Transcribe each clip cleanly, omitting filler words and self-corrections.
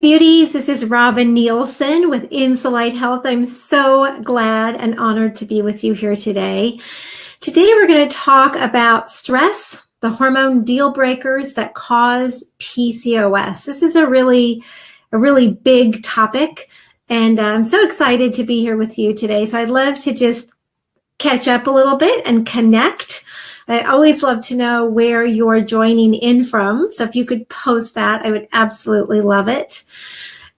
Beauties, this is Robin Nielsen with Insulite Health. I'm so glad and honored to be with you here today. Today we're going to talk about stress, the hormone deal breakers that cause PCOS. This is a really big topic, and I'm so excited to be here with you today. So I'd love to just catch up a little bit and connect. I always love to know where you're joining in from. So if you could post that, I would absolutely love it.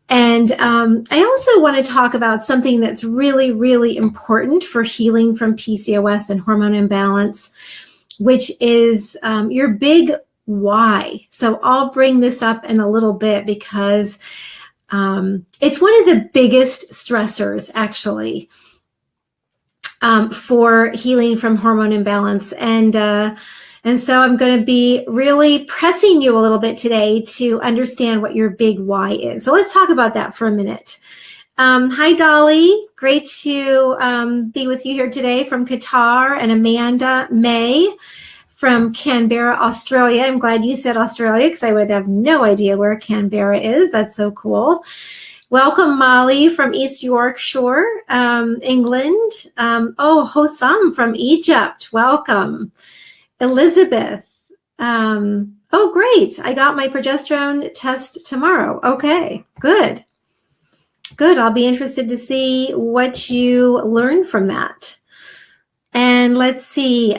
And I also want to talk about something that's really important for healing from PCOS and hormone imbalance, which is your big why. So I'll bring this up in a little bit because it's one of the biggest stressors, actually, for healing from hormone imbalance. And so I'm going to be really pressing you a little bit today to understand what your big why is. So let's talk about that for a minute. Hi, Dolly. Great to be with you here today from Qatar, and Amanda May from Canberra, Australia. I'm glad you said Australia because I would have no idea where Canberra is. That's so cool. Welcome, Molly from East Yorkshire, England. Hossam from Egypt. Welcome. Elizabeth. Oh, great. I got my progesterone test tomorrow. Okay, good. Good. I'll be interested to see what you learn from that. And let's see.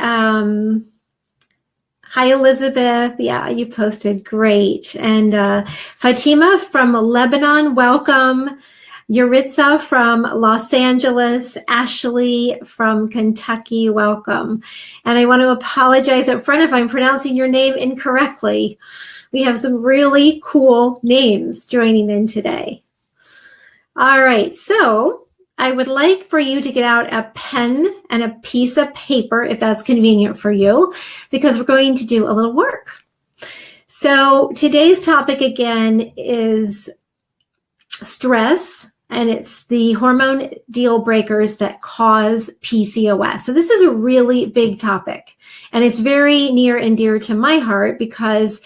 Hi, Elizabeth. Yeah, you posted. Great. And Fatima from Lebanon, welcome. Yuritsa from Los Angeles. Ashley from Kentucky, welcome. And I want to apologize up front if I'm pronouncing your name incorrectly. We have some really cool names joining in today. All right, so I would like for you to get out a pen and a piece of paper, if that's convenient for you, because we're going to do a little work. So today's topic again is stress, and it's the hormone deal breakers that cause PCOS. So this is a really big topic, and it's very near and dear to my heart because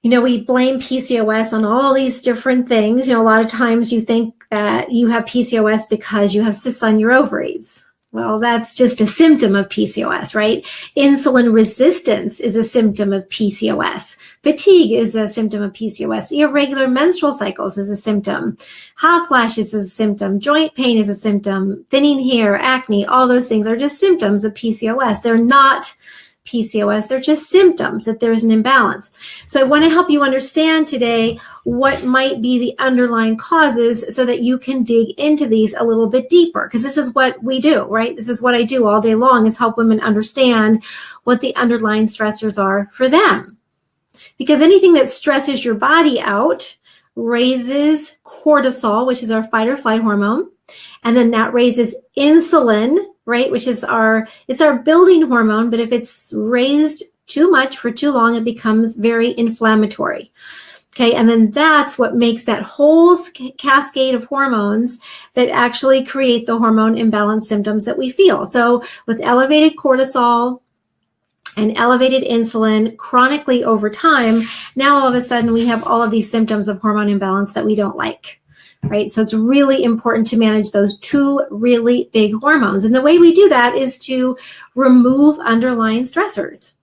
we blame PCOS on all these different things. A lot of times you think that you have PCOS because you have cysts on your ovaries. Well, that's just a symptom of PCOS, right? Insulin resistance is a symptom of PCOS. Fatigue is a symptom of PCOS. Irregular menstrual cycles is a symptom. Hot flashes is a symptom. Joint pain is a symptom. Thinning hair, acne, all those things are just symptoms of PCOS. They're not PCOS, they're just symptoms that there's an imbalance. So I want to help you understand today what might be the underlying causes so that you can dig into these a little bit deeper, because this is what we do, right? This is what I do all day long, is help women understand what the underlying stressors are for them. Because anything that stresses your body out raises cortisol, which is our fight or flight hormone, and then that raises insulin, right, which is it's our building hormone, but if it's raised too much for too long, it becomes very inflammatory. Okay, and then that's what makes that whole cascade of hormones that actually create the hormone imbalance symptoms that we feel. So with elevated cortisol and elevated insulin chronically over time, now all of a sudden we have all of these symptoms of hormone imbalance that we don't like. Right? So it's really important to manage those two really big hormones. And the way we do that is to remove underlying stressors.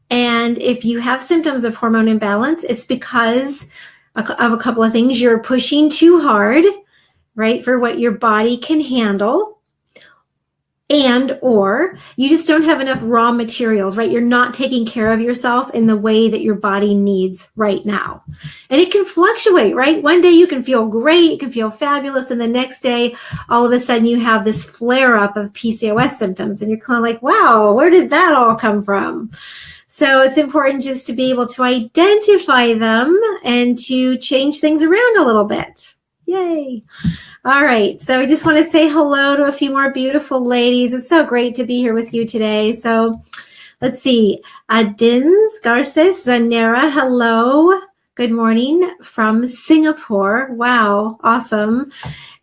And if you have symptoms of hormone imbalance, it's because of a couple of things. You're pushing too hard, right, for what your body can handle. Or you just don't have enough raw materials, right? You're not taking care of yourself in the way that your body needs right now. And it can fluctuate, right? One day you can feel great, you can feel fabulous, and the next day, all of a sudden you have this flare up of PCOS symptoms, and you're kind of like, wow, where did that all come from? So it's important just to be able to identify them and to change things around a little bit. Yay. All right. So I just want to say hello to a few more beautiful ladies. It's so great to be here with you today. So let's see. Adins, Garces, Zanera, hello. Good morning from Singapore. Wow, awesome.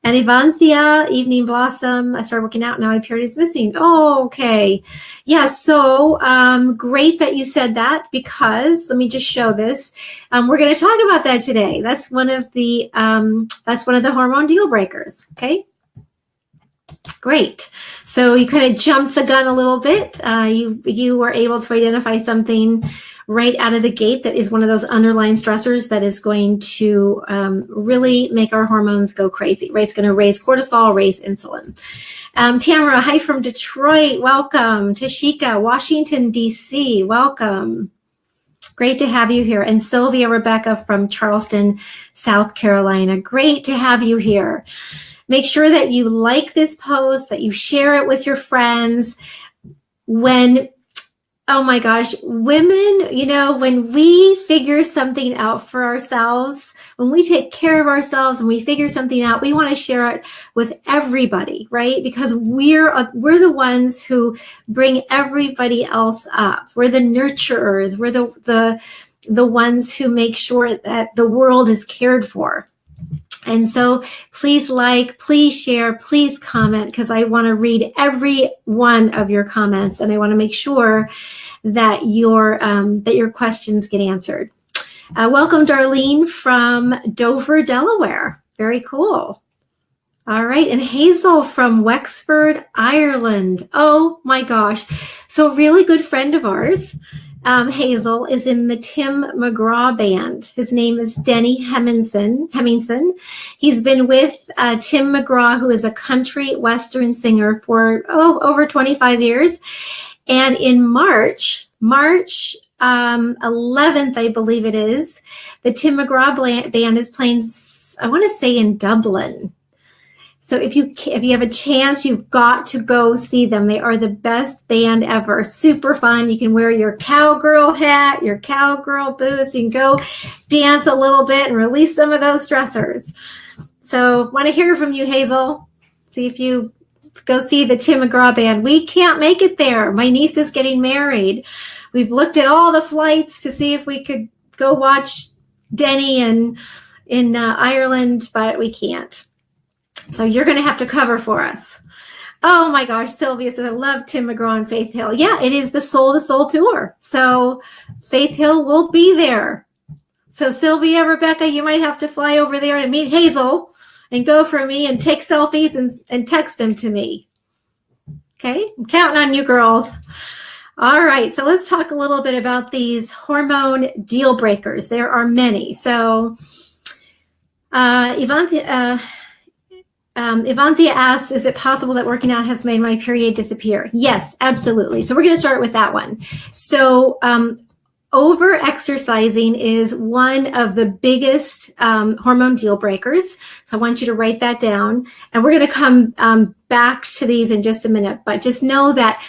And Ivanthia, Evening Blossom, I started working out, now my period is missing. Oh, okay. Yeah, so great that you said that, because let me just show this. We're going to talk about that today. That's one of the hormone deal breakers. Okay. Great. So you kind of jumped the gun a little bit. You were able to identify something right out of the gate that is one of those underlying stressors that is going to really make our hormones go crazy, right? It's going to raise cortisol, raise insulin. Tamara, hi from Detroit. Welcome. Tashika, Washington, D.C. Welcome. Great to have you here. And Sylvia Rebecca from Charleston, South Carolina. Great to have you here. Make sure that you like this post, that you share it with your friends. Oh my gosh, women, when we figure something out for ourselves, when we take care of ourselves and we figure something out, we want to share it with everybody, right? Because we're the ones who bring everybody else up. We're the nurturers. We're the ones who make sure that the world is cared for. And so please please share, please comment, because I want to read every one of your comments, and I want to make sure that your questions get answered. Welcome, Darlene from Dover, Delaware. Very cool. All right. And Hazel from Wexford, Ireland. Oh my gosh. So a really good friend of ours. Hazel is in the Tim McGraw band. His name is Denny Hemmingson. He's been with Tim McGraw, who is a country western singer, for over 25 years. And in March 11th, I believe it is, the Tim McGraw band is playing, I want to say, in Dublin. So if you have a chance, you've got to go see them. They are the best band ever. Super fun. You can wear your cowgirl hat, your cowgirl boots. You can go dance a little bit and release some of those stressors. So want to hear from you, Hazel. See if you go see the Tim McGraw band. We can't make it there. My niece is getting married. We've looked at all the flights to see if we could go watch Denny in Ireland, but we can't. So you're going to have to cover for us. Oh my gosh, Sylvia says, I love Tim McGraw and Faith Hill. Yeah, it is the Soul to Soul tour. So Faith Hill will be there. So Sylvia, Rebecca, you might have to fly over there and meet Hazel and go for me and take selfies and text them to me. Okay, I'm counting on you girls. All right, so let's talk a little bit about these hormone deal breakers. There are many. So Ivanthia asks, is it possible that working out has made my period disappear? Yes, absolutely. So we're going to start with that one. So over-exercising is one of the biggest hormone deal breakers. So I want you to write that down. And we're going to come back to these in just a minute. But just know that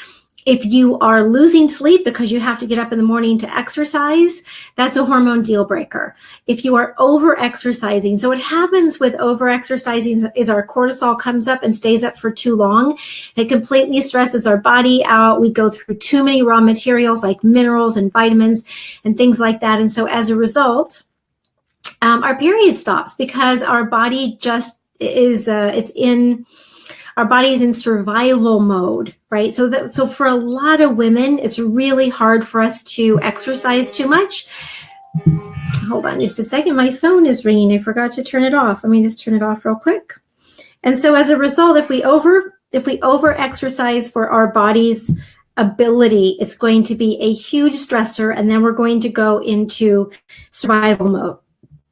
if you are losing sleep because you have to get up in the morning to exercise, that's a hormone deal breaker. If you are over-exercising, so what happens with over-exercising is our cortisol comes up and stays up for too long. It completely stresses our body out. We go through too many raw materials like minerals and vitamins and things like that. And so as a result, our period stops because our body just is, our body is in survival mode, right? So for a lot of women, it's really hard for us to exercise too much. Hold on just a second. My phone is ringing. I forgot to turn it off. Let me just turn it off real quick. And so as a result, if we over exercise for our body's ability, it's going to be a huge stressor, and then we're going to go into survival mode.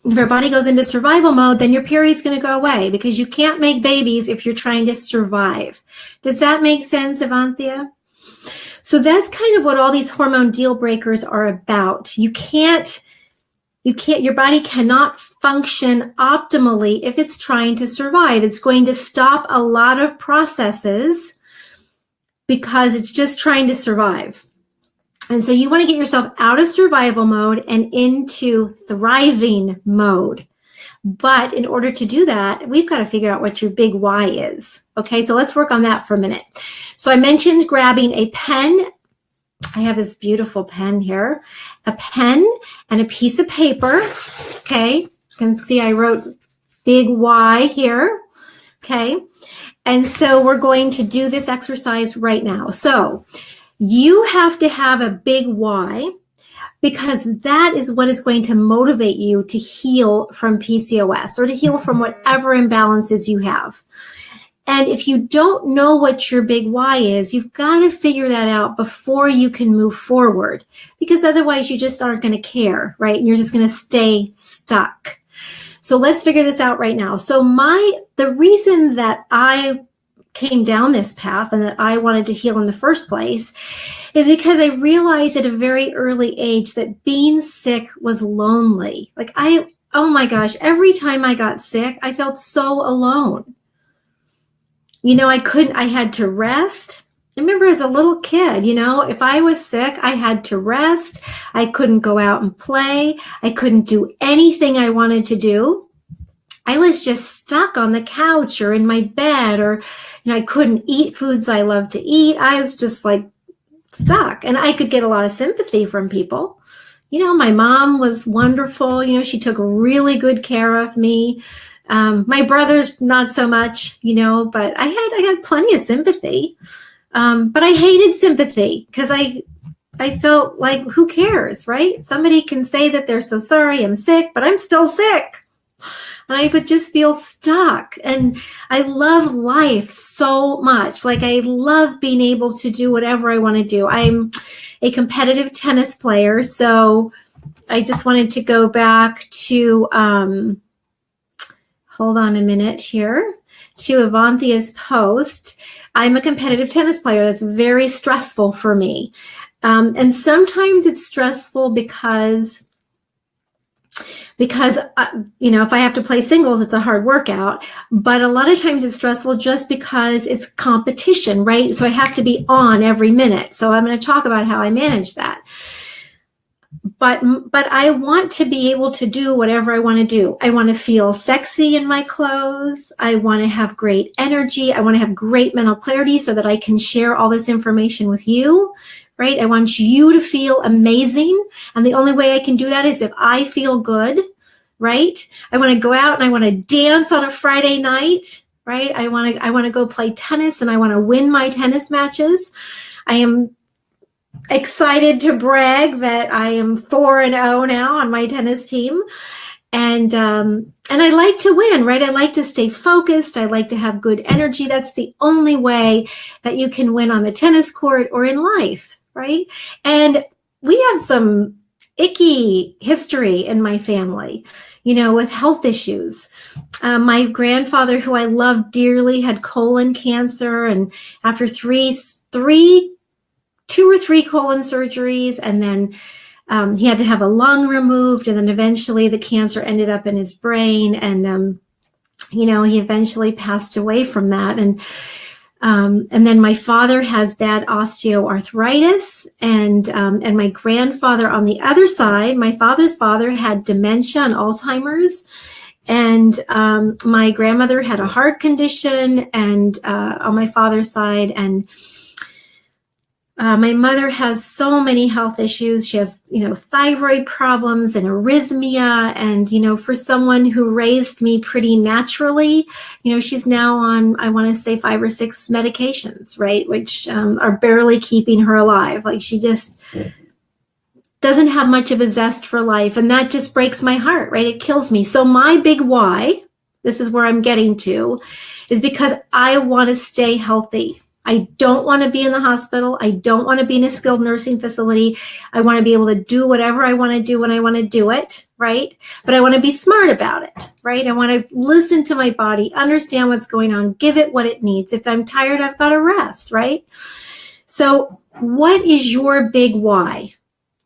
If your body goes into survival mode, then your period's going to go away because you can't make babies if you're trying to survive. Does that make sense, Ivanthia? So that's kind of what all these hormone deal breakers are about. Your body cannot function optimally if it's trying to survive. It's going to stop a lot of processes because it's just trying to survive. And so you want to get yourself out of survival mode and into thriving mode. But in order to do that, we've got to figure out what your big why is. Okay, so let's work on that for a minute. So I mentioned grabbing a pen I have this beautiful pen here, a pen and a piece of paper. Okay, you can see I wrote big Y here. Okay, and so we're going to do this exercise right now. So you have to have a big why, because that is what is going to motivate you to heal from PCOS or to heal from whatever imbalances you have. And if you don't know what your big why is, you've got to figure that out before you can move forward, because otherwise you just aren't going to care, right? And you're just going to stay stuck. So let's figure this out right now. So the reason that I came down this path and that I wanted to heal in the first place is because I realized at a very early age that being sick was lonely. Like oh my gosh, every time I got sick, I felt so alone. You know, I had to rest. I remember as a little kid, you know, if I was sick, I had to rest. I couldn't go out and play. I couldn't do anything I wanted to do. I was just stuck on the couch or in my bed, or, you know, I couldn't eat foods I love to eat. I was just like stuck, and I could get a lot of sympathy from people. You know, my mom was wonderful. You know, she took really good care of me. My brothers, not so much, you know, but I had plenty of sympathy. But I hated sympathy because I felt like, who cares, right? Somebody can say that they're so sorry, I'm sick, but I'm still sick. And I would just feel stuck. And I love life so much. Like, I love being able to do whatever I want to do. I'm a competitive tennis player. So I just wanted to go back to, hold on a minute here, to Avanthia's post. I'm a competitive tennis player. That's very stressful for me. And sometimes it's stressful because you know, if I have to play singles, it's a hard workout. But a lot of times it's stressful just because it's competition, right? So I have to be on every minute. So I'm going to talk about how I manage that. But I want to be able to do whatever I want to do. I want to feel sexy in my clothes. I want to have great energy. I want to have great mental clarity so that I can share all this information with you, right? I want you to feel amazing. And the only way I can do that is if I feel good, right? I want to go out and I want to dance on a Friday night, right? I want to go play tennis and I want to win my tennis matches. I am excited to brag that I am 4-0 now on my tennis team. And I like to win, right? I like to stay focused. I like to have good energy. That's the only way that you can win on the tennis court or in life, right? And we have some icky history in my family, you know, with health issues. My grandfather, who I love dearly, had colon cancer, and after two or three colon surgeries, and then he had to have a lung removed, and then eventually the cancer ended up in his brain, and you know, he eventually passed away from that. And then my father has bad osteoarthritis, and my grandfather on the other side, my father's father, had dementia and Alzheimer's, and my grandmother had a heart condition, and on my father's side, and my mother has so many health issues. She has, you know, thyroid problems and arrhythmia. And, you know, for someone who raised me pretty naturally, you know, she's now on, I want to say 5 or 6 medications, right? Which are barely keeping her alive. Like, she just doesn't have much of a zest for life. And that just breaks my heart, right? It kills me. So my big why, this is where I'm getting to, is because I want to stay healthy. I don't want to be in the hospital. I don't want to be in a skilled nursing facility. I want to be able to do whatever I want to do when I want to do it, right? But I want to be smart about it, right? I want to listen to my body, understand what's going on, give it what it needs. If I'm tired, I've got to rest, right? So what is your big why?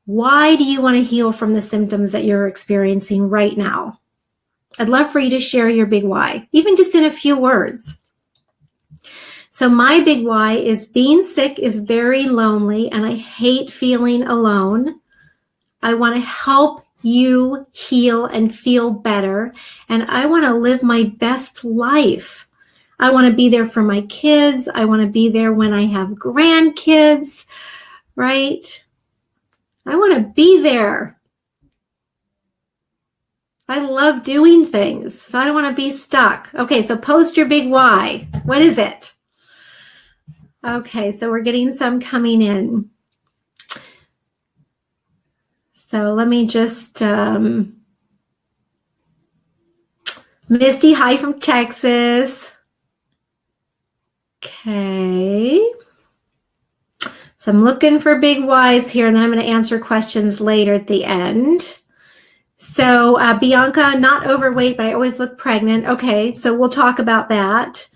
Why do you want to heal from the symptoms that you're experiencing right now? I'd love for you to share your big why, even just in a few words. So my big why is being sick is very lonely, and I hate feeling alone. I want to help you heal and feel better, and I want to live my best life. I want to be there for my kids. I want to be there when I have grandkids, right? I want to be there. I love doing things, so I don't want to be stuck. Okay, so post your big why. What is it? Okay, so we're getting some coming in. So let me just, Misty, hi from Texas. Okay. So I'm looking for big whys here, and then I'm going to answer questions later at the end. So Bianca, not overweight, but I always look pregnant. Okay, so we'll talk about that.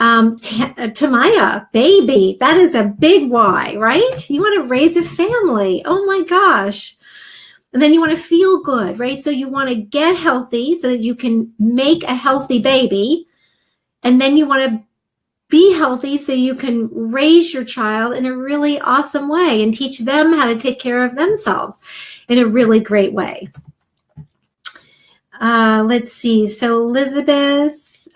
Tamaya, baby, that is a big why, right? You want to raise a family. Oh my gosh. And then you want to feel good, right? So you want to get healthy so that you can make a healthy baby. And then you want to be healthy so you can raise your child in a really awesome way and teach them how to take care of themselves in a really great way. Let's see. So Elizabeth,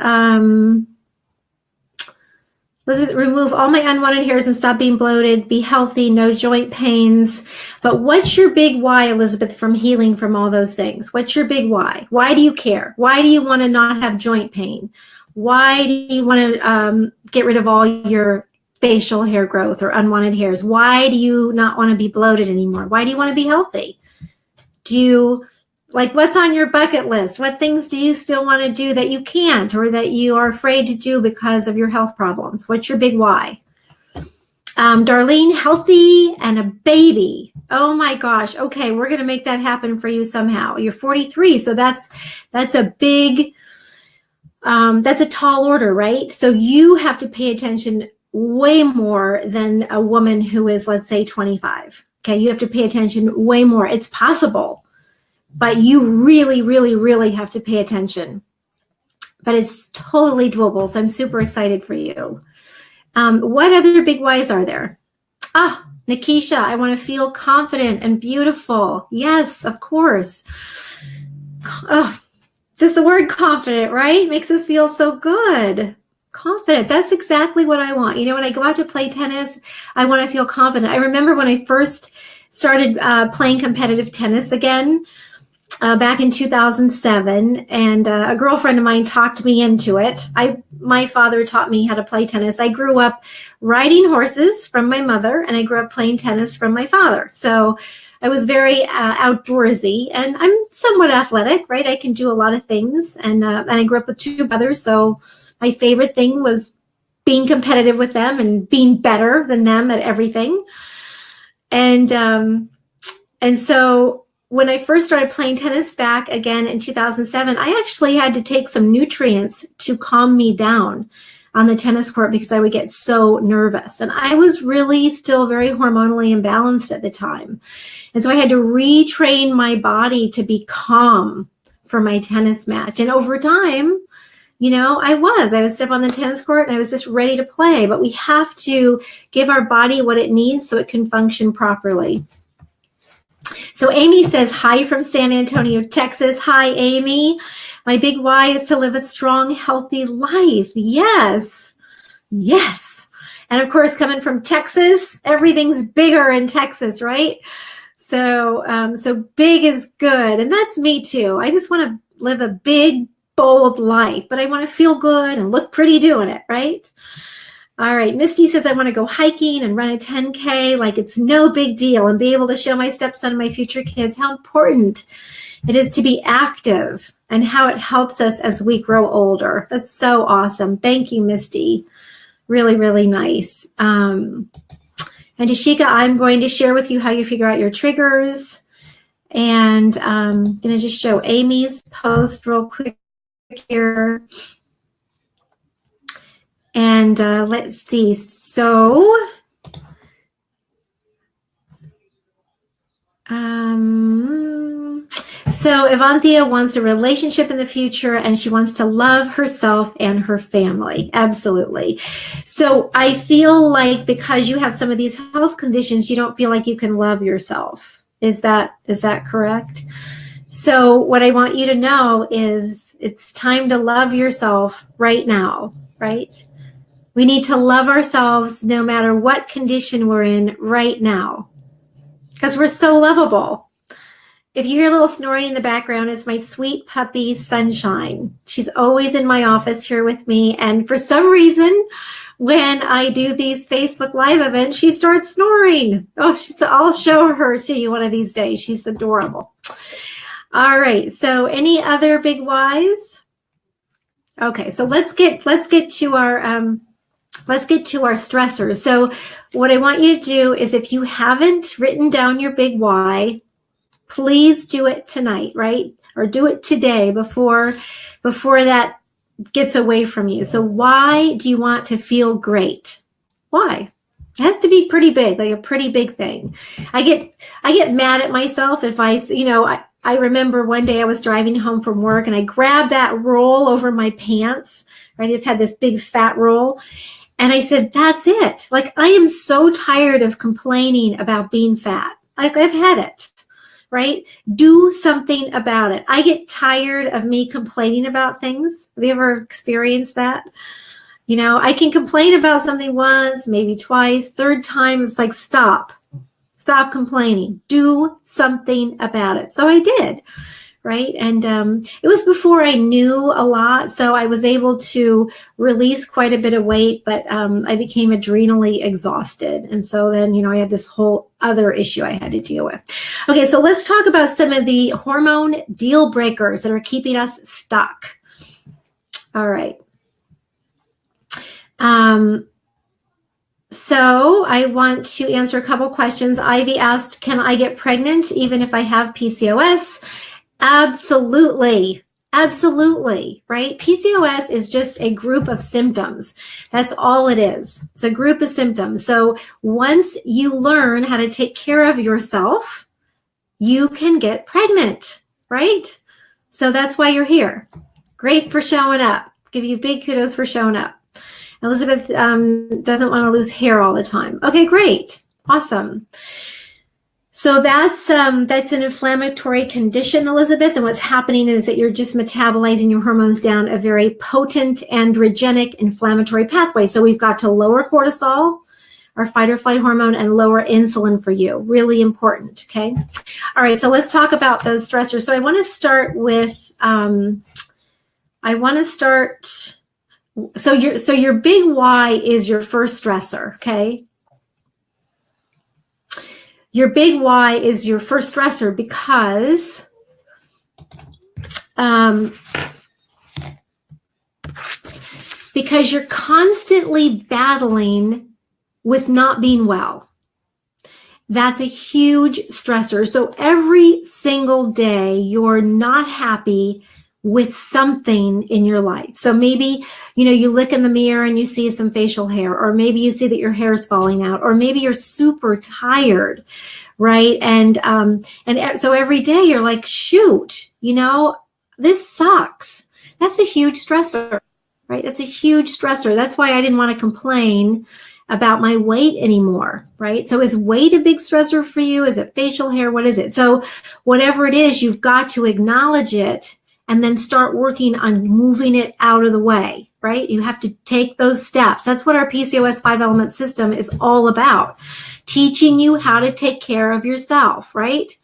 remove all my unwanted hairs and stop being bloated, be healthy, no joint pains. But what's your big why, Elizabeth, from healing from all those things? What's your big why? Why do you care? Why do you want to not have joint pain? Why do you want to get rid of all your facial hair growth or unwanted hairs? Why do you not want to be bloated anymore? Why do you want to be healthy? Do you, like, what's on your bucket list? What things do you still want to do that you can't or that you are afraid to do because of your health problems? What's your big why? Darlene, healthy and a baby. Oh my gosh. Okay, we're going to make that happen for you somehow. You're 43, so that's a big, that's a tall order, right? So you have to pay attention way more than a woman who is, let's say, 25. Okay, you have to pay attention way more. It's possible. But you really, really, really have to pay attention. But it's totally doable. So I'm super excited for you. What other big whys are there? Nikisha, I want to feel confident and beautiful. Yes, of course. Just the word confident, right? Makes us feel so good. Confident. That's exactly what I want. You know, when I go out to play tennis, I want to feel confident. I remember when I first started playing competitive tennis again, back in 2007, and a girlfriend of mine talked me into it. My father taught me how to play tennis. I grew up riding horses from my mother, and I grew up playing tennis from my father. So I was very outdoorsy, and I'm somewhat athletic, right? I can do a lot of things, and I grew up with two brothers, so my favorite thing was being competitive with them and being better than them at everything. And so when I first started playing tennis back again in 2007, I actually had to take some nutrients to calm me down on the tennis court because I would get so nervous. And I was really still very hormonally imbalanced at the time. And so I had to retrain my body to be calm for my tennis match. And over time, you know, I would step on the tennis court and I was just ready to play. But we have to give our body what it needs so it can function properly. So Amy says, hi from San Antonio, Texas. Hi, Amy. My big why is to live a strong, healthy life. Yes. Yes. And of course, coming from Texas, everything's bigger in Texas, right? So big is good. And that's me too. I just want to live a big, bold life, but I want to feel good and look pretty doing it, right? All right. Misty says, I want to go hiking and run a 10K like it's no big deal and be able to show my stepson and my future kids how important it is to be active and how it helps us as we grow older. That's so awesome. Thank you, Misty. Really, really nice. And Dashika, I'm going to share with you how you figure out your triggers. And I'm going to just show Amy's post real quick here. And let's see. So Evanthea wants a relationship in the future, and she wants to love herself and her family. Absolutely. So I feel like because you have some of these health conditions, you don't feel like you can love yourself. Is that correct? So what I want you to know is it's time to love yourself right now, right? We need to love ourselves no matter what condition we're in right now, because we're so lovable. If you hear a little snoring in the background, it's my sweet puppy, Sunshine. She's always in my office here with me. And for some reason, when I do these Facebook Live events, she starts snoring. Oh, I'll show her to you one of these days. She's adorable. All right. So any other big whys? Okay. So let's get to our stressors. So what I want you to do is, if you haven't written down your big why, please do it tonight, right? Or do it today before that gets away from you. So why do you want to feel great? Why? It has to be pretty big, like a pretty big thing. I get mad at myself if I remember one day I was driving home from work and I grabbed that roll over my pants, right? It's had this big fat roll. And I said, that's it. Like, I am so tired of complaining about being fat. Like, I've had it. Right? Do something about it. I get tired of me complaining about things. Have you ever experienced that? I can complain about something once, maybe twice. Third time, it's like, stop complaining. Do something about it. So I did, right? And it was before I knew a lot. So I was able to release quite a bit of weight, but I became adrenally exhausted. And so then, I had this whole other issue I had to deal with. Okay, so let's talk about some of the hormone deal breakers that are keeping us stuck. All right. So I want to answer a couple questions. Ivy asked, can I get pregnant even if I have PCOS? Absolutely. Absolutely, right? PCOS is just a group of symptoms. That's all it is. It's a group of symptoms. So once you learn how to take care of yourself, you can get pregnant, right? So that's why you're here. Great for showing up. Give you big kudos for showing up. Elizabeth doesn't want to lose hair all the time. Okay, great. Awesome. So that's an inflammatory condition, Elizabeth, and what's happening is that you're just metabolizing your hormones down a very potent androgenic inflammatory pathway. So we've got to lower cortisol, our fight or flight hormone, and lower insulin for you. Really important, okay? All right, so let's talk about those stressors. So I want to start with, so your big why is your first stressor, okay? Your big why is your first stressor because you're constantly battling with not being well. That's a huge stressor. So every single day you're not happy with something in your life. So maybe, you look in the mirror and you see some facial hair, or maybe you see that your hair is falling out, or maybe you're super tired, right? And so every day you're like, shoot, this sucks. That's a huge stressor, right? That's a huge stressor. That's why I didn't want to complain about my weight anymore, right? So is weight a big stressor for you? Is it facial hair? What is it? So whatever it is, you've got to acknowledge it and then start working on moving it out of the way, right? You have to take those steps. That's what our PCOS 5-element system is all about, teaching you how to take care of yourself, right?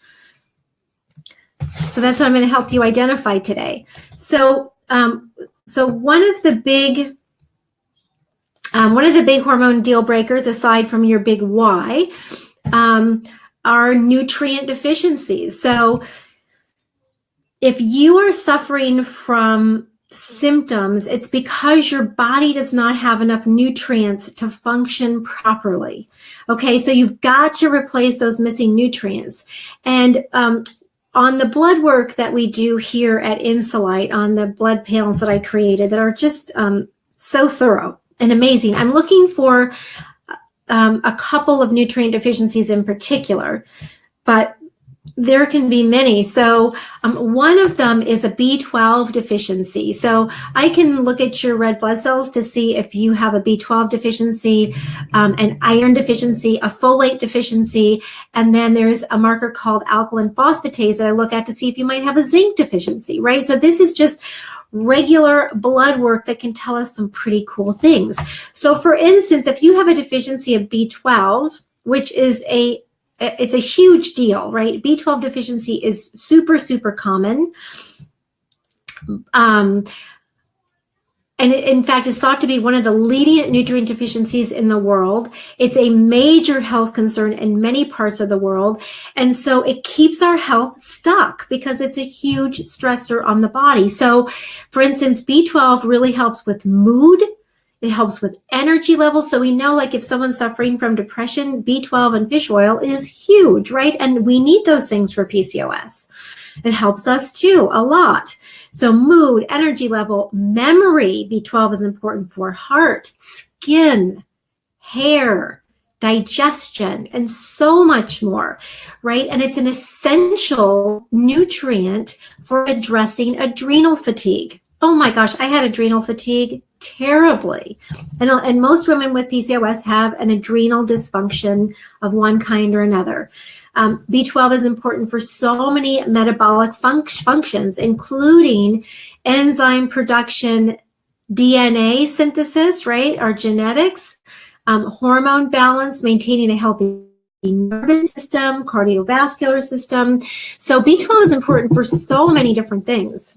So that's what I'm going to help you identify today. So one of the big hormone deal breakers, aside from your big why, are nutrient deficiencies. So if you are suffering from symptoms, it's because your body does not have enough nutrients to function properly. Okay, so you've got to replace those missing nutrients. And on the blood work that we do here at Insulite, on the blood panels that I created that are just so thorough and amazing, I'm looking for a couple of nutrient deficiencies in particular, but there can be many. So one of them is a B12 deficiency. So I can look at your red blood cells to see if you have a B12 deficiency, an iron deficiency, a folate deficiency, and then there's a marker called alkaline phosphatase that I look at to see if you might have a zinc deficiency, right? So this is just regular blood work that can tell us some pretty cool things. So for instance, if you have a deficiency of B12, which is it's a huge deal, right? B12 deficiency is super, super common. And in fact, it's thought to be one of the leading nutrient deficiencies in the world. It's a major health concern in many parts of the world. And so it keeps our health stuck because it's a huge stressor on the body. So for instance, B12 really helps with mood. It helps with energy levels. So we know, like, if someone's suffering from depression, B12 and fish oil is huge, right? And we need those things for PCOS. It helps us too a lot. So mood, energy level, memory, B12 is important for heart, skin, hair, digestion, and so much more, right? And it's an essential nutrient for addressing adrenal fatigue. Oh my gosh, I had adrenal fatigue terribly. And most women with PCOS have an adrenal dysfunction of one kind or another. B12 is important for so many metabolic functions, including enzyme production, DNA synthesis, right? Our genetics, hormone balance, maintaining a healthy nervous system, cardiovascular system. So B12 is important for so many different things.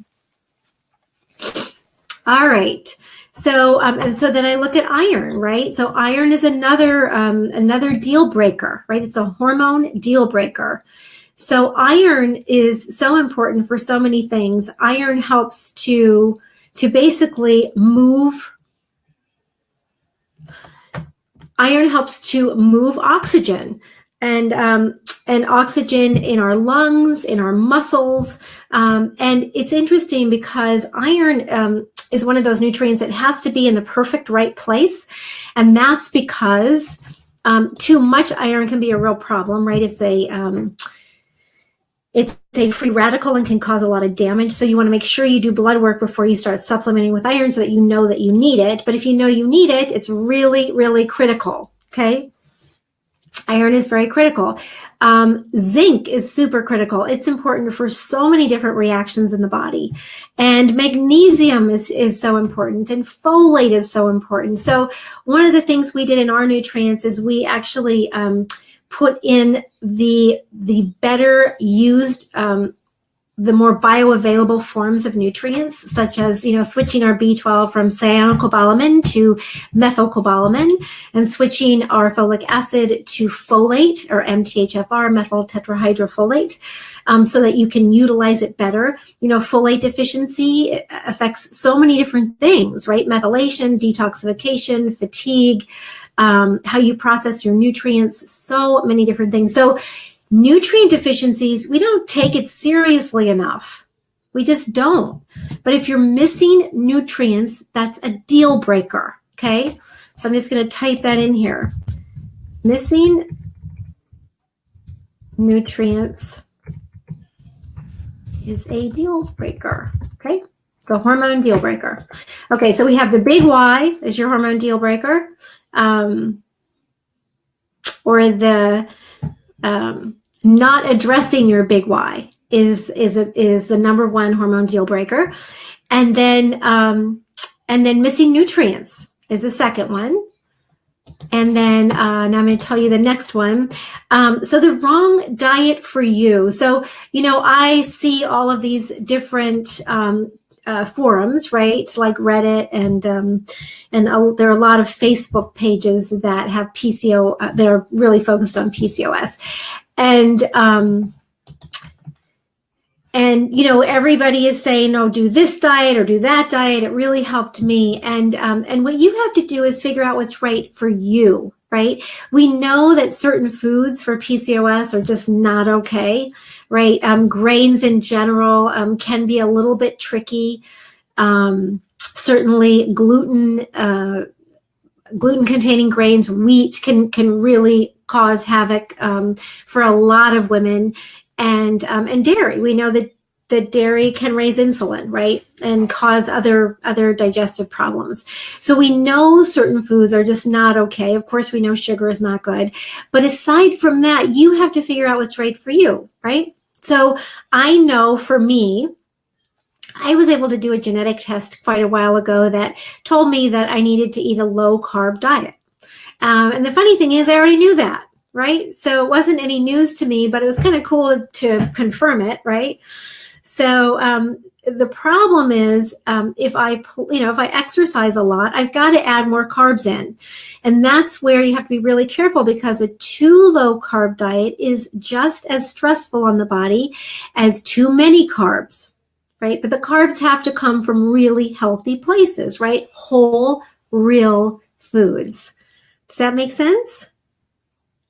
All right. So, and so then I look at iron, right? So iron is another deal breaker, right? It's a hormone deal breaker. So iron is so important for so many things. Iron helps to basically move. Iron helps to move oxygen and oxygen in our lungs, in our muscles. And it's interesting because iron is one of those nutrients that has to be in the perfect right place. And that's because too much iron can be a real problem, right? It's a free radical and can cause a lot of damage. So you want to make sure you do blood work before you start supplementing with iron so that you know that you need it. But if you know you need it, it's really, really critical, okay? Iron is very critical. Zinc is super critical. It's important for so many different reactions in the body. And magnesium is so important, and folate is so important. So one of the things we did in our nutrients is we actually put in the better used, the more bioavailable forms of nutrients, such as, switching our B12 from cyanocobalamin to methylcobalamin, and switching our folic acid to folate, or MTHFR, methyl tetrahydrofolate, so that you can utilize it better. Folate deficiency affects so many different things, right? Methylation, detoxification, fatigue, how you process your nutrients, so many different things. So nutrient deficiencies, we don't take it seriously enough. We just don't. But if you're missing nutrients, that's a deal breaker, okay? So I'm just going to type that in here. Missing nutrients is a deal breaker, okay? The hormone deal breaker. Okay, so we have the big Y is your hormone deal breaker, or the not addressing your big Y is the number one hormone deal breaker, and then missing nutrients is the second one, and then now I'm going to tell you the next one. So the wrong diet for you. So I see all of these different forums, right? Like Reddit, and there are a lot of Facebook pages that have PCO that are really focused on PCOS. And everybody is saying, no, do this diet or do that diet. It really helped me. And what you have to do is figure out what's right for you, right? We know that certain foods for PCOS are just not okay, right? Grains in general can be a little bit tricky. Certainly gluten-containing grains, wheat can really cause havoc for a lot of women, and dairy. We know that dairy can raise insulin, right, and cause other digestive problems. So we know certain foods are just not okay. Of course, we know sugar is not good, but aside from that, you have to figure out what's right for you, right? So I know for me, I was able to do a genetic test quite a while ago that told me that I needed to eat a low carb diet. And the funny thing is I already knew that, right? So it wasn't any news to me, but it was kind of cool to confirm it, right? So the problem is if I exercise a lot, I've got to add more carbs in. And that's where you have to be really careful, because a too low carb diet is just as stressful on the body as too many carbs, right? But the carbs have to come from really healthy places, right? Whole, real foods. Does that make sense?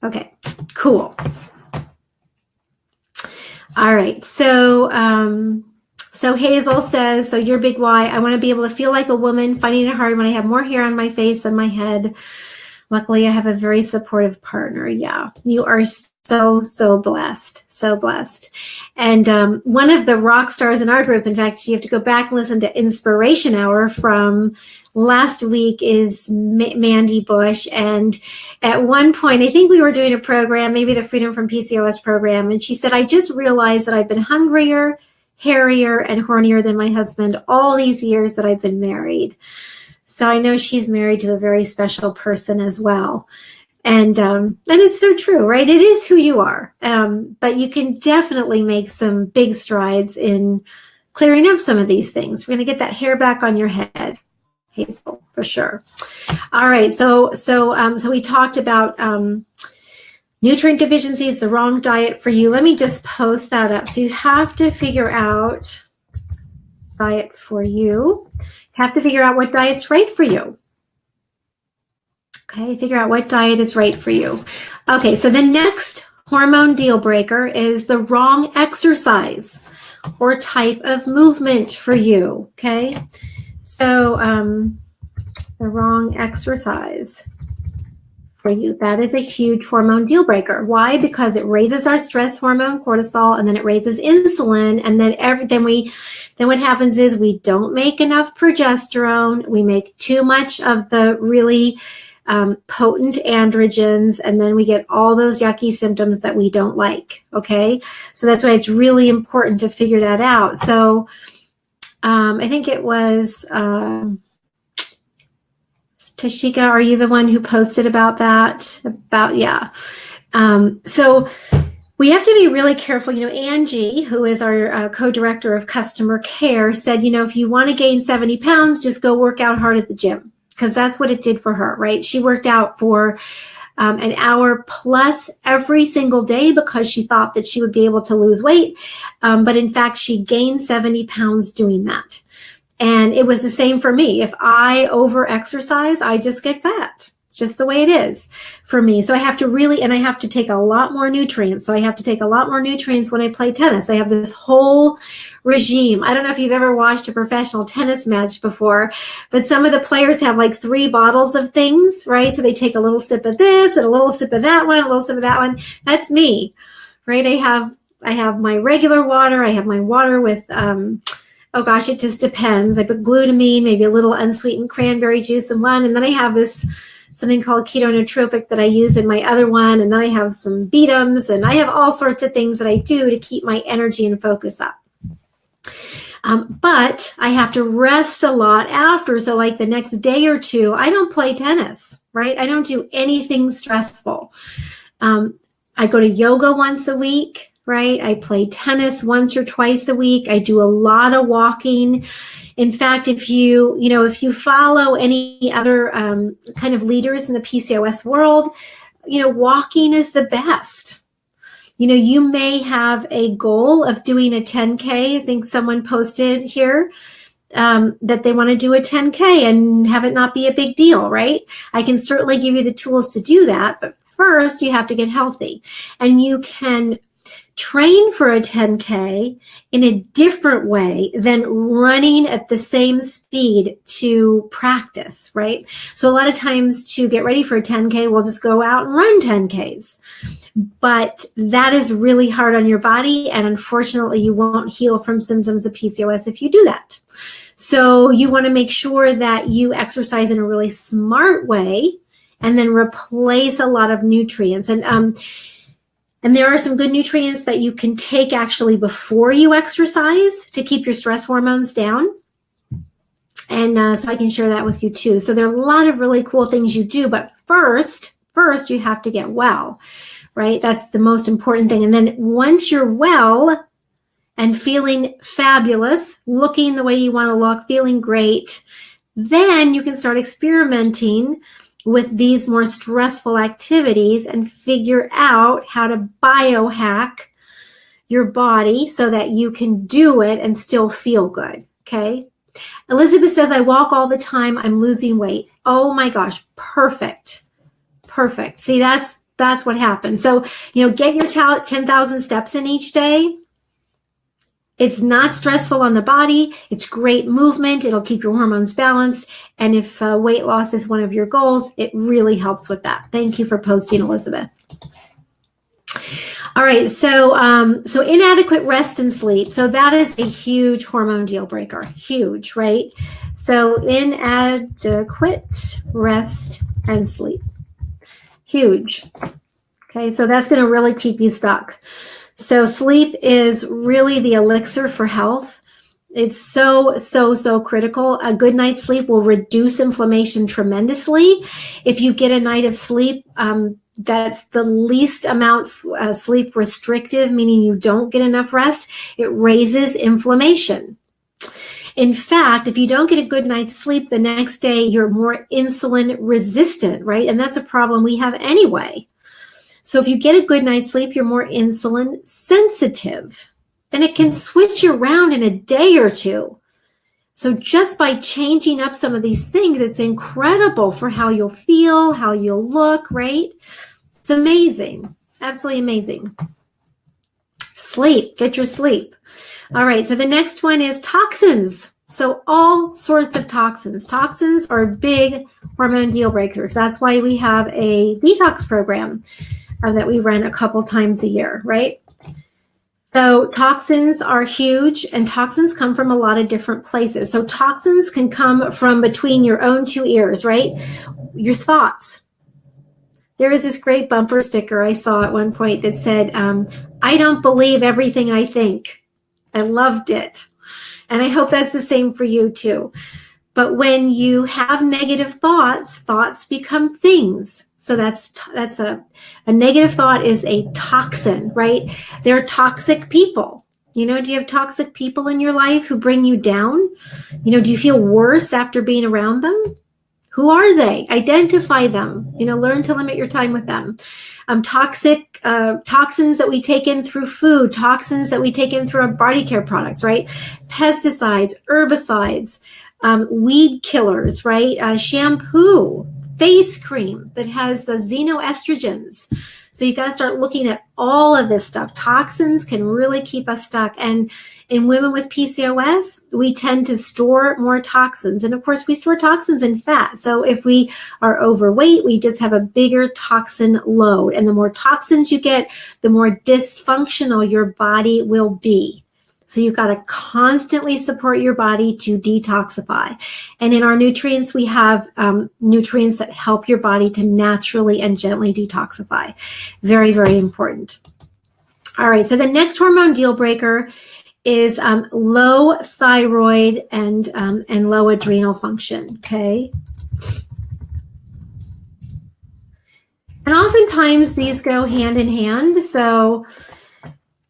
Okay, cool. All right, so Hazel says, so your big why, I want to be able to feel like a woman, finding it hard when I have more hair on my face than my head. Luckily, I have a very supportive partner. Yeah, you are so blessed, so blessed. And one of the rock stars in our group, in fact, you have to go back and listen to Inspiration Hour from last week, is Mandy Bush. And at one point, I think we were doing a program, maybe the Freedom from PCOS program, and she said, I just realized that I've been hungrier, hairier, and hornier than my husband all these years that I've been married. So I know she's married to a very special person as well. And it's so true, right? It is who you are. But you can definitely make some big strides in clearing up some of these things. We're going to get that hair back on your head, Hazel, for sure. All right. So we talked about nutrient deficiency is the wrong diet for you. Let me just post that up. So you have to figure out diet for you. Have to figure out what diet's right for you. Okay, figure out what diet is right for you. Okay, so the next hormone deal breaker is the wrong exercise or type of movement for you. Okay, so the wrong exercise for you, that is a huge hormone deal breaker. Why? Because it raises our stress hormone, cortisol, and then it raises insulin, and then what happens is we don't make enough progesterone. We make too much of the really potent androgens, and then we get all those yucky symptoms that we don't like. Okay, so that's why it's really important to figure that out. So I think it was Tashika, are you the one who posted about that? Yeah. So we have to be really careful. You know, Angie, who is our co-director of customer care, said, you know, if you want to gain 70 pounds, just go work out hard at the gym, because that's what it did for her, right? She worked out for an hour plus every single day because she thought that she would be able to lose weight. But in fact, she gained 70 pounds doing that. And it was the same for me. If I over-exercise, I just get fat. It's just the way it is for me. So I have to I have to take a lot more nutrients. So I have to take a lot more nutrients when I play tennis. I have this whole regime. I don't know if you've ever watched a professional tennis match before, but some of the players have like 3 bottles of things, right? So they take a little sip of this and a little sip of that one, a little sip of that one. That's me, right? I have my regular water. I have my water with, oh gosh, it just depends. I put glutamine, maybe a little unsweetened cranberry juice in one. And then I have something called keto nootropic that I use in my other one. And then I have some Betams, and I have all sorts of things that I do to keep my energy and focus up. But I have to rest a lot after. So like the next day or two, I don't play tennis, right? I don't do anything stressful. I go to yoga once a week. Right? I play tennis once or twice a week. I do a lot of walking. In fact, if you follow any other kind of leaders in the PCOS world, walking is the best. You may have a goal of doing a 10K. I think someone posted here that they want to do a 10K and have it not be a big deal, right? I can certainly give you the tools to do that, but first you have to get healthy. And you can train for a 10K in a different way than running at the same speed to practice, right? So a lot of times to get ready for a 10K, we'll just go out and run 10Ks. But that is really hard on your body, and unfortunately you won't heal from symptoms of PCOS if you do that. So you want to make sure that you exercise in a really smart way and then replace a lot of nutrients. And And there are some good nutrients that you can take actually before you exercise to keep your stress hormones down. And so I can share that with you too. So there are a lot of really cool things you do, but first you have to get well, right? That's the most important thing. And then once you're well and feeling fabulous, looking the way you want to look, feeling great, then you can start experimenting with these more stressful activities and figure out how to biohack your body so that you can do it and still feel good, okay? Elizabeth says, I walk all the time. I'm losing weight. Oh my gosh, perfect. Perfect. See, that's what happens. So, get your 10,000 steps in each day. It's not stressful on the body. It's great movement. It'll keep your hormones balanced. And if weight loss is one of your goals, it really helps with that. Thank you for posting, Elizabeth. All right. So inadequate rest and sleep. So that is a huge hormone deal breaker. Huge, right? So inadequate rest and sleep. Huge. Okay. So that's going to really keep you stuck. So sleep is really the elixir for health. It's so critical. A good night's sleep will reduce inflammation tremendously. If you get a night of sleep, that's the least amount sleep restrictive, meaning you don't get enough rest, it raises inflammation. In fact, if you don't get a good night's sleep the next day, you're more insulin resistant, right? And that's a problem we have anyway. So if you get a good night's sleep, you're more insulin sensitive, and it can switch around in a day or two. So just by changing up some of these things, it's incredible for how you'll feel, how you'll look, right? It's amazing. Absolutely amazing. Sleep, get your sleep. All right, so the next one is toxins. So all sorts of toxins. Toxins are big hormone deal breakers. That's why we have a detox program that we run a couple times a year, right? So toxins are huge, and toxins come from a lot of different places. So toxins can come from between your own two ears, right? Your thoughts. There was this great bumper sticker I saw at one point that said, I don't believe everything I think. I loved it. And I hope that's the same for you too. But when you have negative thoughts, thoughts become things. So that's a negative thought is a toxin, right? They're toxic people. Do you have toxic people in your life who bring you down? Do you feel worse after being around them? Who are they? Identify them. Learn to limit your time with them. Toxins that we take in through food, toxins that we take in through our body care products, right? Pesticides, herbicides, weed killers, right? Shampoo, face cream that has xenoestrogens. So you got to start looking at all of this stuff. Toxins can really keep us stuck. And in women with PCOS, we tend to store more toxins. And of course, we store toxins in fat. So if we are overweight, we just have a bigger toxin load. And the more toxins you get, the more dysfunctional your body will be. So you've got to constantly support your body to detoxify. And in our nutrients, we have nutrients that help your body to naturally and gently detoxify. Very, very important. All right, so the next hormone deal breaker is low thyroid and low adrenal function, okay? And oftentimes these go hand in hand. So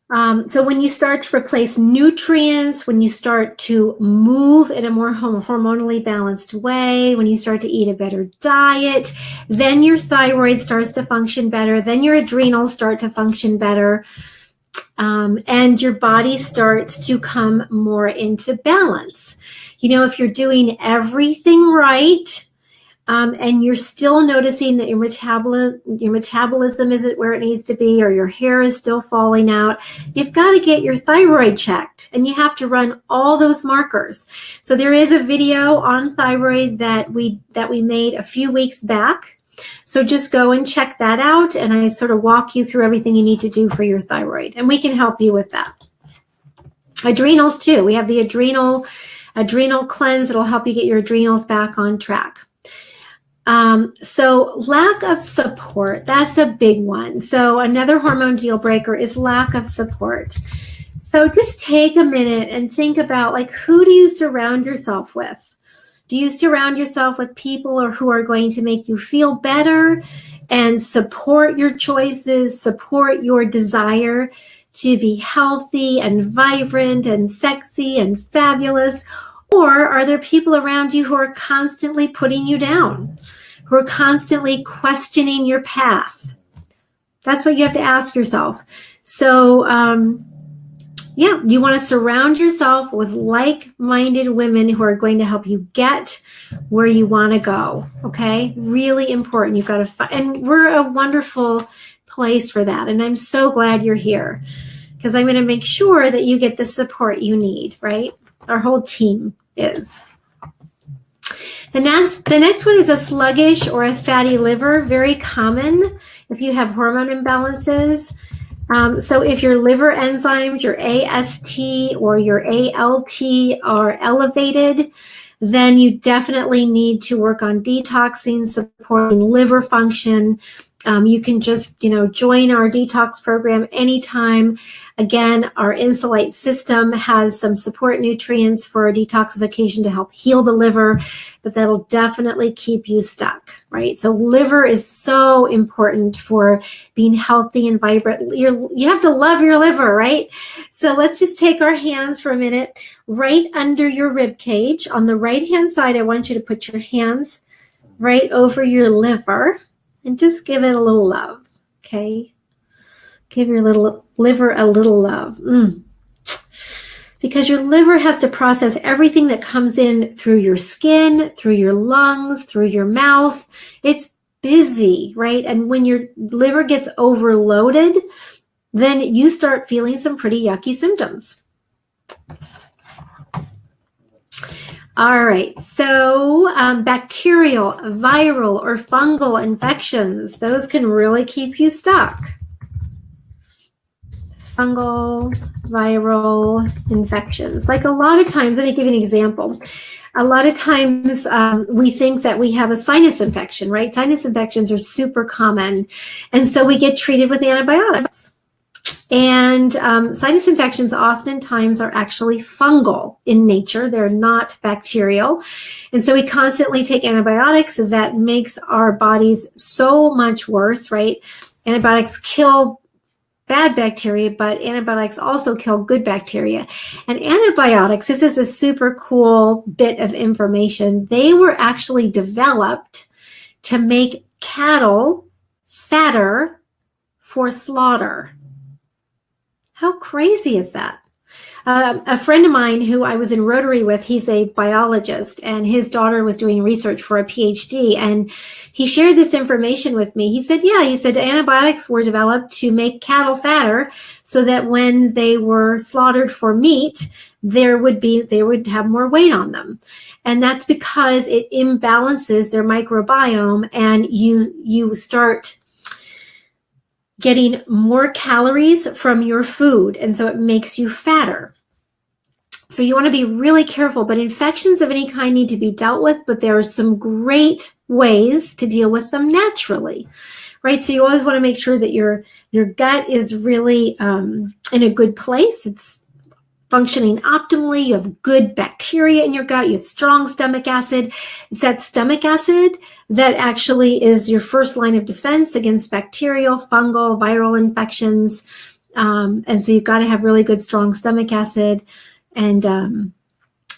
when you start to replace nutrients, when you start to move in a more hormonally balanced way, when you start to eat a better diet, then your thyroid starts to function better, then your adrenals start to function better, and your body starts to come more into balance. If you're doing everything right, and you're still noticing that your metabolism isn't where it needs to be, or your hair is still falling out, you've got to get your thyroid checked, and you have to run all those markers. So there is a video on thyroid that we made a few weeks back. So just go and check that out, and I sort of walk you through everything you need to do for your thyroid, and we can help you with that. Adrenals too. We have the adrenal cleanse that'll help you get your adrenals back on track. So lack of support, that's a big one. So another hormone deal breaker is lack of support. So just take a minute and think about, like, who do you surround yourself with? Do you surround yourself with people or who are going to make you feel better and support your choices, support your desire to be healthy and vibrant and sexy and fabulous? Or are there people around you who are constantly putting you down, who are constantly questioning your path? That's what you have to ask yourself. So, yeah, you want to surround yourself with like-minded women who are going to help you get where you want to go. Okay, really important. You've got to find, and we're a wonderful place for that. And I'm so glad you're here, because I'm going to make sure that you get the support you need. Right, our whole team is. The next one is a sluggish or a fatty liver. Very common if you have hormone imbalances. So if your liver enzymes, your AST or your ALT are elevated, then you definitely need to work on detoxing, supporting liver function. You can just, join our detox program anytime. Again, our Insulite system has some support nutrients for detoxification to help heal the liver, but that'll definitely keep you stuck, right? So liver is so important for being healthy and vibrant. You have to love your liver, right? So let's just take our hands for a minute right under your rib cage. On the right-hand side, I want you to put your hands right over your liver and just give it a little love, okay? Give your little liver a little love. Because your liver has to process everything that comes in through your skin, through your lungs, through your mouth. It's busy, right? And when your liver gets overloaded, then you start feeling some pretty yucky symptoms. All right, so bacterial, viral, or fungal infections, those can really keep you stuck. Fungal, viral infections. Like a lot of times, let me give you an example. A lot of times we think that we have a sinus infection, right? Sinus infections are super common. And so we get treated with antibiotics. And sinus infections oftentimes are actually fungal in nature. They're not bacterial. And so we constantly take antibiotics. That makes our bodies so much worse, right? Antibiotics kill bad bacteria, but antibiotics also kill good bacteria. And antibiotics, this is a super cool bit of information. They were actually developed to make cattle fatter for slaughter. How crazy is that? A friend of mine who I was in Rotary with, he's a biologist, and his daughter was doing research for a PhD, and he shared this information with me. He said, antibiotics were developed to make cattle fatter so that when they were slaughtered for meat, they would have more weight on them. And that's because it imbalances their microbiome, and you start getting more calories from your food, and so it makes you fatter. So you want to be really careful, but infections of any kind need to be dealt with, but there are some great ways to deal with them naturally, right? So you always want to make sure that your gut is really in a good place. It's functioning optimally. You have good bacteria in your gut. You have strong stomach acid. It's that stomach acid that actually is your first line of defense against bacterial, fungal, viral infections. And so you've got to have really good, strong stomach acid. And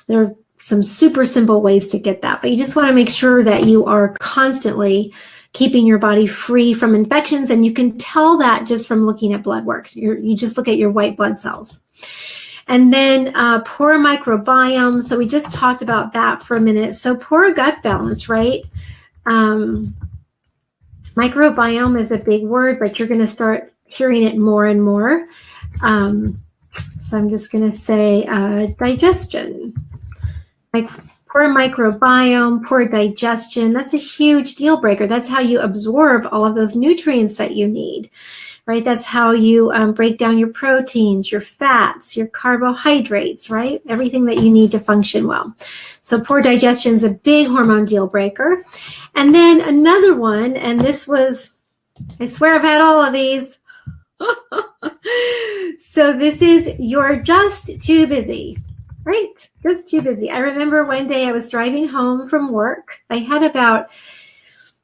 there are some super simple ways to get that. But you just want to make sure that you are constantly keeping your body free from infections. And you can tell that just from looking at blood work. You just look at your white blood cells. And then poor microbiome. So we just talked about that for a minute. So poor gut balance, right? Microbiome is a big word, but you're going to start hearing it more and more. So I'm just going to say digestion. Like poor microbiome, poor digestion. That's a huge deal breaker. That's how you absorb all of those nutrients that you need. right? That's how you break down your proteins, your fats, your carbohydrates, right? Everything that you need to function well. So poor digestion is a big hormone deal breaker. And then another one, and this was, I swear I've had all of these. So this is, you're just too busy, right? Just too busy. I remember one day I was driving home from work. I had about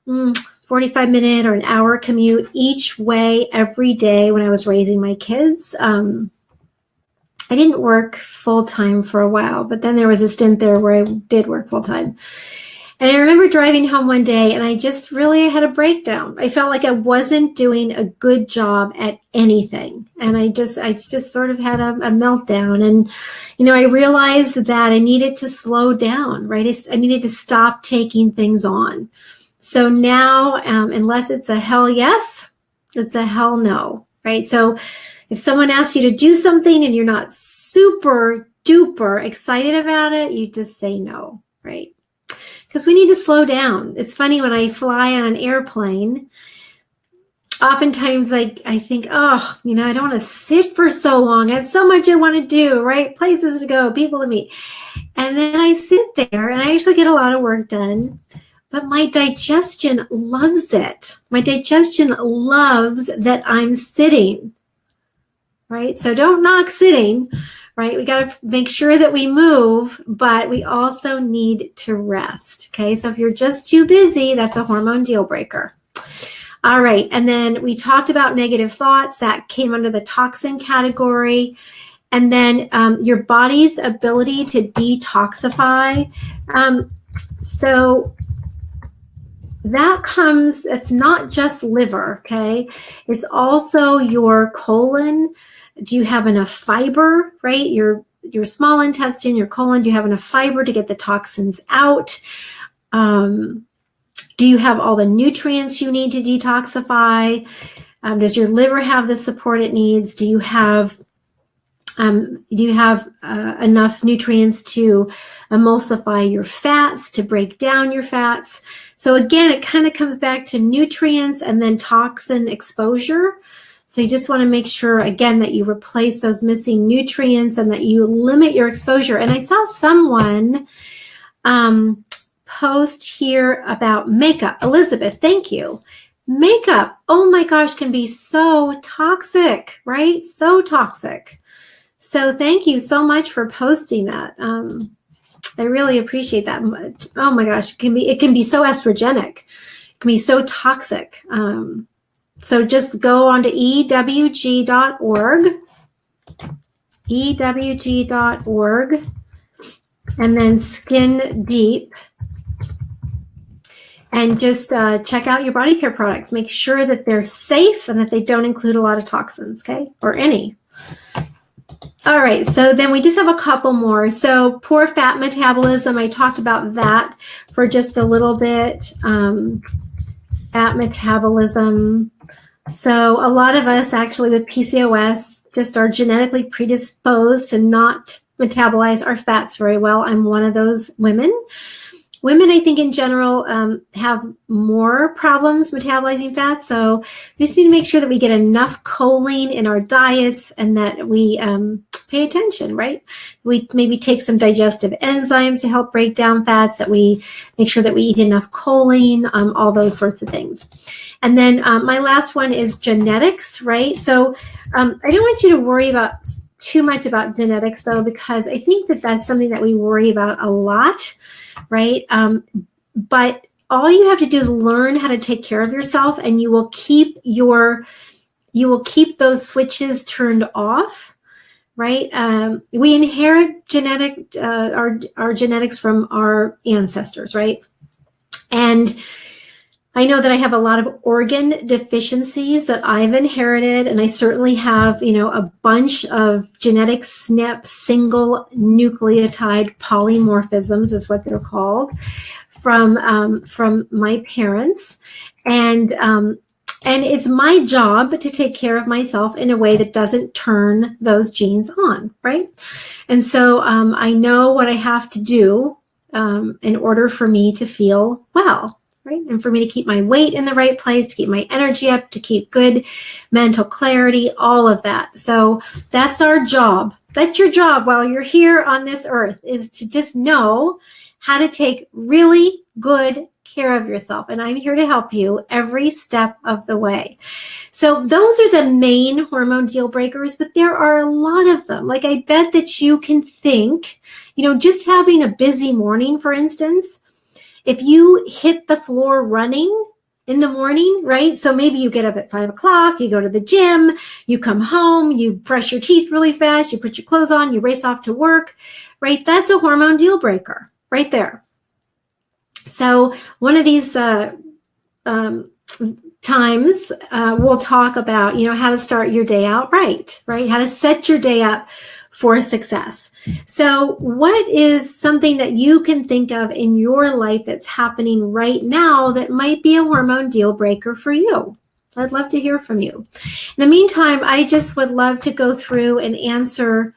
45-minute or an hour commute each way every day when I was raising my kids. I didn't work full-time for a while, but then there was a stint there where I did work full-time. And I remember driving home one day and I just really had a breakdown. I felt like I wasn't doing a good job at anything. And I just sort of had a meltdown. And, I realized that I needed to slow down, right? I needed to stop taking things on. So now, unless it's a hell yes, it's a hell no, right? So if someone asks you to do something and you're not super duper excited about it, you just say no, right? Because we need to slow down. It's funny, when I fly on an airplane, oftentimes I think, I don't want to sit for so long. I have so much I want to do, right? Places to go, people to meet. And then I sit there and I actually get a lot of work done. But my digestion loves it. My digestion loves that I'm sitting, right? So don't knock sitting. Right? We got to make sure that we move, but we also need to rest. Okay. So if you're just too busy, that's a hormone deal breaker. All right. And then we talked about negative thoughts. That came under the toxin category. And then your body's ability to detoxify. So that comes, it's not just liver. Okay. It's also your colon. Do you have enough fiber, right? Your small intestine, your colon, do you have enough fiber to get the toxins out? Do you have all the nutrients you need to detoxify? Does your liver have the support it needs? Do you have enough nutrients to emulsify your fats, to break down your fats? So again, it kind of comes back to nutrients and then toxin exposure. So you just want to make sure, again, that you replace those missing nutrients and that you limit your exposure. And I saw someone post here about makeup. Elizabeth, thank you. Makeup, oh my gosh, can be so toxic, right? So toxic. So thank you so much for posting that. I really appreciate that. Oh my gosh, it can be so estrogenic. It can be so toxic. So just go on to ewg.org, ewg.org, and then Skin Deep, and just check out your body care products. Make sure that they're safe and that they don't include a lot of toxins, okay, or any. All right, so then we just have a couple more. So poor fat metabolism, I talked about that for just a little bit. Fat metabolism. So a lot of us actually with PCOS just are genetically predisposed to not metabolize our fats very well. I'm one of those women. Women, I think in general, have more problems metabolizing fat. So we just need to make sure that we get enough choline in our diets and that we pay attention, right? We maybe take some digestive enzymes to help break down fats, that we make sure that we eat enough choline, all those sorts of things. And then my last one is genetics, right? So I don't want you to worry about too much about genetics, though, because I think that that's something that we worry about a lot, right? But all you have to do is learn how to take care of yourself, and you will keep those switches turned off, right? We inherit our genetics from our ancestors, right? And I know that I have a lot of organ deficiencies that I've inherited, and I certainly have, a bunch of genetic SNP, single nucleotide polymorphisms is what they're called, from my parents. And it's my job to take care of myself in a way that doesn't turn those genes on, right? And so I know what I have to do in order for me to feel well. Right? and for me to keep my weight in the right place, to keep my energy up, to keep good mental clarity, all of that. So that's our job. That's your job while you're here on this earth, is to just know how to take really good care of yourself. And I'm here to help you every step of the way. So those are the main hormone deal breakers, but there are a lot of them. Like, I bet that you can think, just having a busy morning, for instance, if you hit the floor running in the morning, right? So maybe you get up at 5 o'clock, you go to the gym, you come home, you brush your teeth really fast, you put your clothes on, you race off to work, right? That's a hormone deal breaker right there. So one of these times we'll talk about, how to start your day out right? How to set your day up for success. So what is something that you can think of in your life that's happening right now that might be a hormone deal breaker for you? I'd love to hear from you. In the meantime, I just would love to go through and answer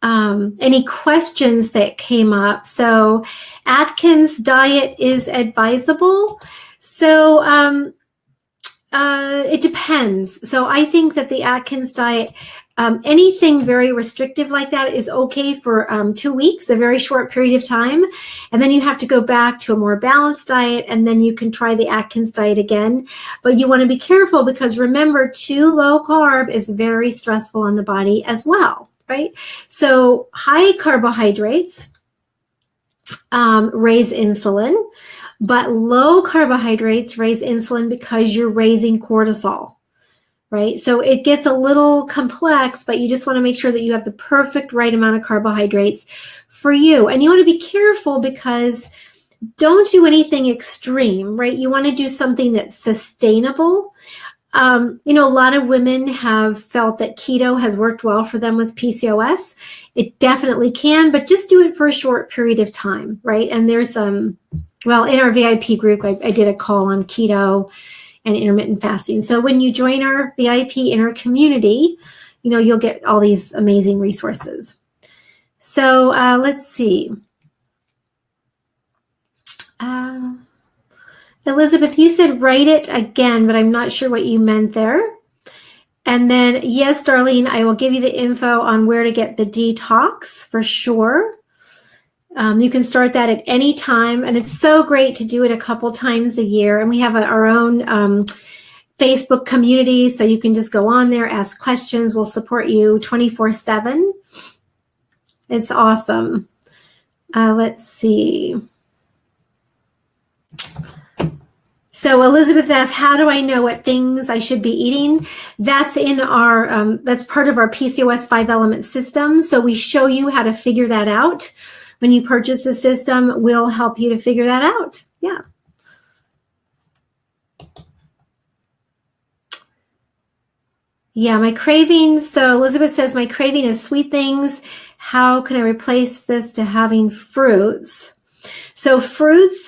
any questions that came up. So Atkins diet is advisable. So it depends. So I think that the Atkins diet, anything very restrictive like that is okay for 2 weeks, a very short period of time. And then you have to go back to a more balanced diet, and then you can try the Atkins diet again. But you want to be careful, because remember, too low carb is very stressful on the body as well. Right? So high carbohydrates raise insulin, but low carbohydrates raise insulin because you're raising cortisol, right? So it gets a little complex, but you just want to make sure that you have the perfect right amount of carbohydrates for you. And you want to be careful, because don't do anything extreme, right? You want to do something that's sustainable. A lot of women have felt that keto has worked well for them with PCOS. It definitely can, but just do it for a short period of time, right? And there's in our VIP group, I did a call on keto and intermittent fasting. So when you join our VIP inner community, you'll get all these amazing resources. So let's see. Elizabeth, you said write it again, but I'm not sure what you meant there. And then, yes, Darlene, I will give you the info on where to get the detox for sure. You can start that at any time, and it's so great to do it a couple times a year. And we have our own Facebook community, so you can just go on there, ask questions. We'll support you 24/7. It's awesome. Let's see. So Elizabeth asks, how do I know what things I should be eating? That's in our, that's part of our PCOS 5-element system. So we show you how to figure that out. When you purchase the system, we'll help you to figure that out. Yeah. Yeah, my cravings. So Elizabeth says, my craving is sweet things. How can I replace this to having fruits? So fruits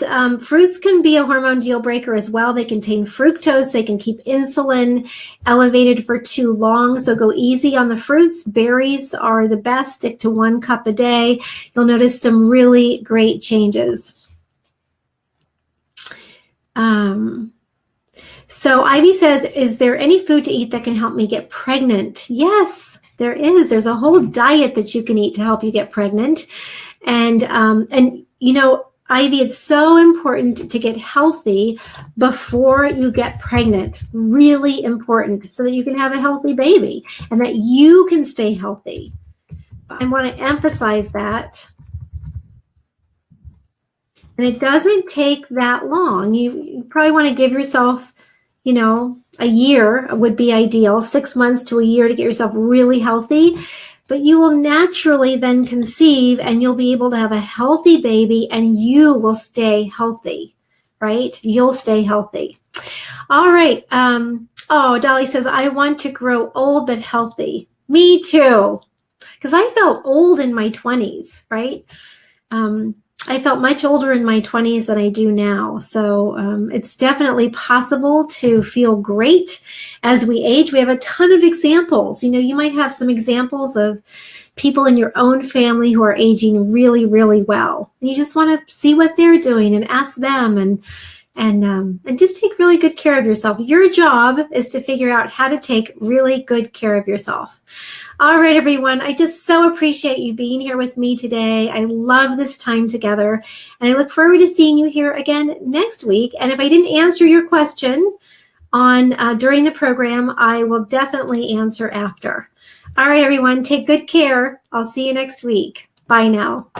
can be a hormone deal breaker as well. They contain fructose. They can keep insulin elevated for too long. So go easy on the fruits. Berries are the best. Stick to 1 cup a day. You'll notice some really great changes. So Ivy says, is there any food to eat that can help me get pregnant? Yes, there is. There's a whole diet that you can eat to help you get pregnant. And Ivy, it's so important to get healthy before you get pregnant. Really important, so that you can have a healthy baby and that you can stay healthy. I want to emphasize that. And it doesn't take that long. You probably want to give yourself, a year would be ideal, 6 months to a year to get yourself really healthy. But you will naturally then conceive, and you'll be able to have a healthy baby, and you will stay healthy, right? You'll stay healthy. All right. Dolly says, I want to grow old but healthy. Me too. Because I felt old in my 20s, right? I felt much older in my 20s than I do now. So it's definitely possible to feel great as we age. We have a ton of examples. You might have some examples of people in your own family who are aging really, really well. And you just want to see what they're doing and ask them and and just take really good care of yourself. Your job is to figure out how to take really good care of yourself. All right, everyone. I just so appreciate you being here with me today. I love this time together, and I look forward to seeing you here again next week. And if I didn't answer your question on during the program, I will definitely answer after. All right, everyone. Take good care. I'll see you next week. Bye now.